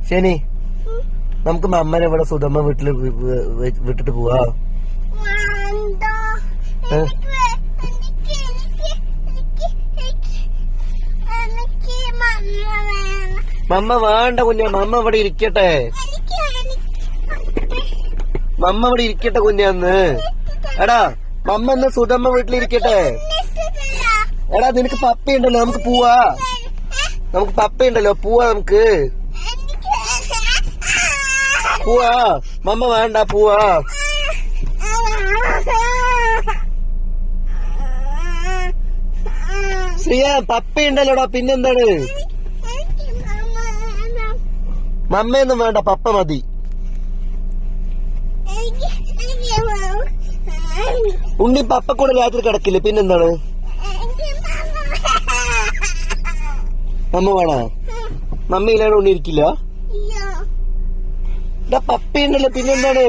ശനി നമുക്ക് മമ്മനെ ഇവിടെ സുധമ്മ വീട്ടില് വിട്ടിട്ട് പോവാ. മമ്മ വേണ്ട കുഞ്ഞ, മമ്മ ഇവിടെ ഇരിക്കട്ടെ. മമ്മ ഇവിടെ ഇരിക്കട്ടെ കുഞ്ഞന്ന്. എടാ മമ്മ എന്ന് സുധമ്മ വീട്ടിലിരിക്കട്ടെ. എടാ നിനക്ക് പപ്പയുണ്ടല്ലോ, നമുക്ക് പോവാ. നമുക്ക് പപ്പയുണ്ടല്ലോ, പോവാ. നമുക്ക് പോവാ. മമ്മ വേണ്ട, പോവാ. ശ്രീയ പപ്പയുണ്ടല്ലോടാ, പിന്നെന്താണ്? മമ്മയൊന്നും വേണ്ട, പപ്പ മതി. ഉണ്ണി പപ്പ കൂടെ രാത്രി കിടക്കില്ലേ, പിന്നെന്താണ്? മമ്മ വേണോ? മമ്മയിലാണ് ഉണ്ണി ഇരിക്കില്ല. പപ്പയുണ്ടല്ലോ, പിന്നെന്താണ്?